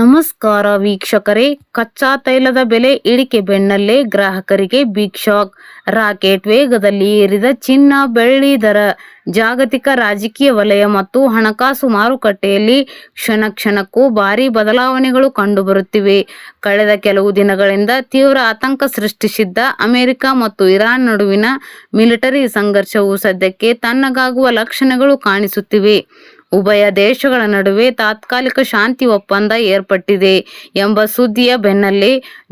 ನಮಸ್ಕಾರ ವೀಕ್ಷಕರೇ, ಕಚ್ಚಾ ತೈಲದ ಬೆಲೆ ಇಳಿಕೆ ಬೆನ್ನಲ್ಲೇ ಗ್ರಾಹಕರಿಗೆ ಬಿಗ್ ಶಾಕ್. ರಾಕೆಟ್ ವೇಗದಲ್ಲಿ ಏರಿದ ಚಿನ್ನ ಬೆಳ್ಳಿ ದರ. ಜಾಗತಿಕ ರಾಜಕೀಯ ವಲಯ ಮತ್ತು ಹಣಕಾಸು ಮಾರುಕಟ್ಟೆಯಲ್ಲಿ ಕ್ಷಣ ಕ್ಷಣಕ್ಕೂ ಭಾರೀ ಬದಲಾವಣೆಗಳು ಕಂಡುಬರುತ್ತಿವೆ. ಕಳೆದ ಕೆಲವು ದಿನಗಳಿಂದ ತೀವ್ರ ಆತಂಕ ಸೃಷ್ಟಿಸಿದ್ದ ಅಮೆರಿಕ ಮತ್ತು ಇರಾನ್ ನಡುವಿನ ಮಿಲಿಟರಿ ಸಂಘರ್ಷವು ಸದ್ಯಕ್ಕೆ ತಣ್ಣಗಾಗುವ ಲಕ್ಷಣಗಳು ಕಾಣಿಸುತ್ತಿವೆ. ಉಭಯ ದೇಶಗಳ ನಡುವೆ ತಾತ್ಕಾಲಿಕ ಶಾಂತಿ ಒಪ್ಪಂದ ಏರ್ಪಟ್ಟಿದೆ ಎಂಬ ಸುದ್ದಿಯ ಬೆನ್ನಲ್ಲೇ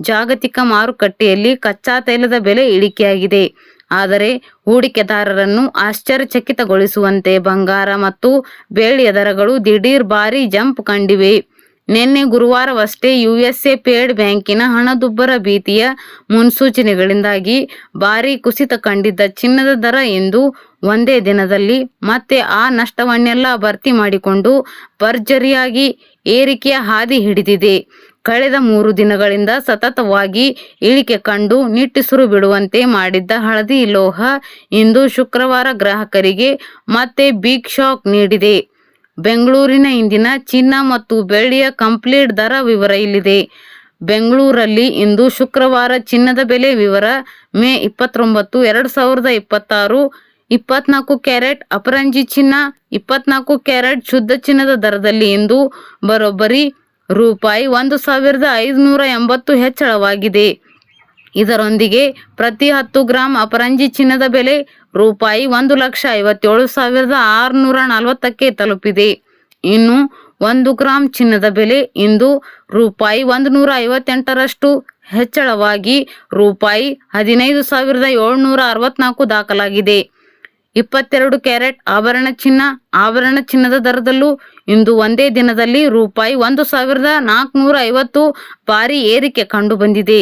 ಜಾಗತಿಕ ಮಾರುಕಟ್ಟೆಯಲ್ಲಿ ಕಚ್ಚಾ ತೈಲದ ಬೆಲೆ ಇಳಿಕೆಯಾಗಿದೆ. ಆದರೆ ಹೂಡಿಕೆದಾರರನ್ನು ಆಶ್ಚರ್ಯಚಕಿತಗೊಳಿಸುವಂತೆ ಬಂಗಾರ ಮತ್ತು ಬೆಳ್ಳಿಯ ದರಗಳು ದಿಢೀರ್ ಭಾರೀ ಜಂಪ್ ಕಂಡಿವೆ. ನಿನ್ನೆ ಗುರುವಾರವಷ್ಟೇ ಯುಎಸ್ಎ ಫೆಡ್ ಬ್ಯಾಂಕಿನ ಹಣದುಬ್ಬರ ಭೀತಿಯ ಮುನ್ಸೂಚನೆಗಳಿಂದಾಗಿ ಭಾರೀ ಕುಸಿತ ಕಂಡಿದ್ದ ಚಿನ್ನದ ದರ ಇಂದು ಒಂದೇ ದಿನದಲ್ಲಿ ಮತ್ತೆ ಆ ನಷ್ಟವನ್ನೆಲ್ಲ ಭರ್ತಿ ಮಾಡಿಕೊಂಡು ಭರ್ಜರಿಯಾಗಿ ಏರಿಕೆಯ ಹಾದಿ ಹಿಡಿದಿದೆ. ಕಳೆದ 3 ದಿನಗಳಿಂದ ಸತತವಾಗಿ ಇಳಿಕೆ ಕಂಡು ನಿಟ್ಟುಸಿರು ಬಿಡುವಂತೆ ಮಾಡಿದ್ದ ಹಳದಿ ಲೋಹ ಇಂದು ಶುಕ್ರವಾರ ಗ್ರಾಹಕರಿಗೆ ಮತ್ತೆ ಬಿಗ್ ಶಾಕ್ ನೀಡಿದೆ. ಬೆಂಗಳೂರಿನ ಇಂದಿನ ಚಿನ್ನ ಮತ್ತು ಬೆಳ್ಳಿಯ ಕಂಪ್ಲೀಟ್ ದರ ವಿವರ ಇಲ್ಲಿದೆ. ಬೆಂಗಳೂರಲ್ಲಿ ಇಂದು ಶುಕ್ರವಾರ ಚಿನ್ನದ ಬೆಲೆ ವಿವರ. ಮೇ 29, 2026 24 ಕ್ಯಾರೆಟ್ ಅಪರಂಜಿ ಚಿನ್ನ, 24 ಕ್ಯಾರೆಟ್ ಶುದ್ಧ ಚಿನ್ನದ ದರದಲ್ಲಿ ಇಂದು ಬರೋಬ್ಬರಿ ರೂಪಾಯಿ 1,580 ಹೆಚ್ಚಳವಾಗಿದೆ. ಇದರೊಂದಿಗೆ ಪ್ರತಿ 10 ಗ್ರಾಂ ಅಪರಂಜಿ ಚಿನ್ನದ ಬೆಲೆ ರೂಪಾಯಿ 1,57,640ಕ್ಕೆ ತಲುಪಿದೆ. ಇನ್ನು 1 ಗ್ರಾಂ ಚಿನ್ನದ ಬೆಲೆ ಇಂದು ರೂಪಾಯಿ 158ರಷ್ಟು ಹೆಚ್ಚಳವಾಗಿ ರೂಪಾಯಿ 15,764 ದಾಖಲಾಗಿದೆ. 22 ಕ್ಯಾರೆಟ್ ಆಭರಣ ಚಿನ್ನದ ದರದಲ್ಲೂ ಇಂದು ಒಂದೇ ದಿನದಲ್ಲಿ ರೂಪಾಯಿ 1,450 ಭಾರಿ ಏರಿಕೆ ಕಂಡುಬಂದಿದೆ.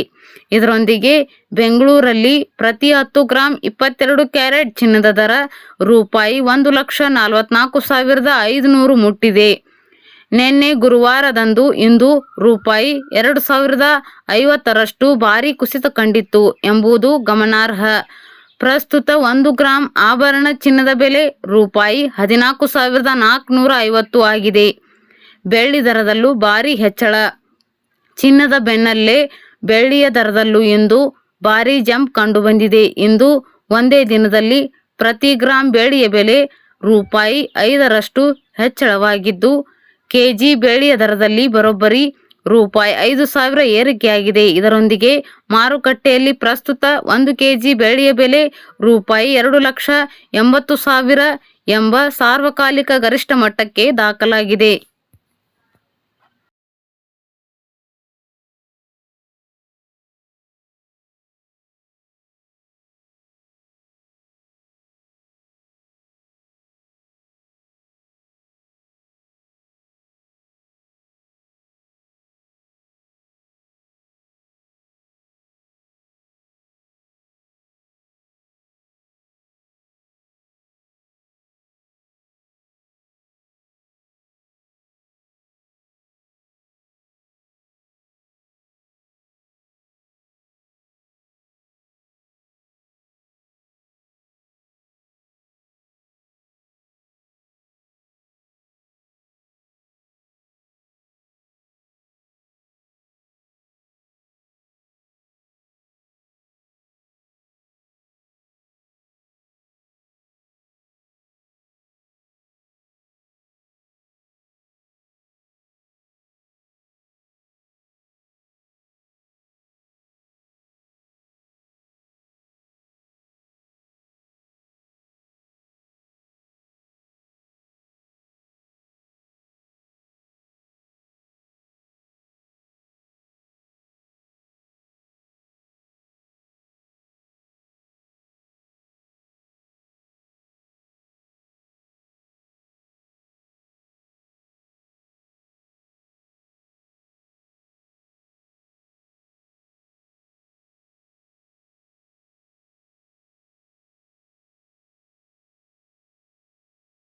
ಇದರೊಂದಿಗೆ ಬೆಂಗಳೂರಲ್ಲಿ ಪ್ರತಿ 10 ಗ್ರಾಂ 22 ಕ್ಯಾರೆಟ್ ಚಿನ್ನದ ದರ ರೂಪಾಯಿ 1,44,500 ಮುಟ್ಟಿದೆ. ನಿನ್ನೆ ಗುರುವಾರದಂದು ಇಂದು ರೂಪಾಯಿ 2,050ರಷ್ಟು ಭಾರಿ ಕುಸಿತ ಕಂಡಿತ್ತು ಎಂಬುದು ಗಮನಾರ್ಹ. ಪ್ರಸ್ತುತ 1 ಗ್ರಾಂ ಆಭರಣ ಚಿನ್ನದ ಬೆಲೆ ರೂಪಾಯಿ 14,450 ಆಗಿದೆ. ಬೆಳ್ಳಿ ದರದಲ್ಲೂ ಭಾರಿ ಹೆಚ್ಚಳ. ಚಿನ್ನದ ಬೆನ್ನಲ್ಲೇ ಬೆಳ್ಳಿಯ ದರದಲ್ಲೂ ಇಂದು ಭಾರಿ ಜಂಪ್ ಕಂಡುಬಂದಿದೆ. ಇಂದು ಒಂದೇ ದಿನದಲ್ಲಿ ಪ್ರತಿ ಗ್ರಾಂ ಬೆಳ್ಳಿಯ ಬೆಲೆ ರೂಪಾಯಿ 5ರಷ್ಟು ಹೆಚ್ಚಳವಾಗಿದ್ದು, ಕೆಜಿ ಬೆಳ್ಳಿಯ ದರದಲ್ಲಿ ಬರೋಬ್ಬರಿ ರೂಪಾಯಿ 5,000 ಏರಿಕೆಯಾಗಿದೆ. ಇದರೊಂದಿಗೆ ಮಾರುಕಟ್ಟೆಯಲ್ಲಿ ಪ್ರಸ್ತುತ 1 ಕೆಜಿ ಬೆಳ್ಳಿಯ ಬೆಲೆ ರೂಪಾಯಿ 2,80,000 ಎಂಬ ಸಾರ್ವಕಾಲಿಕ ಗರಿಷ್ಠ ಮಟ್ಟಕ್ಕೆ ದಾಖಲಾಗಿದೆ.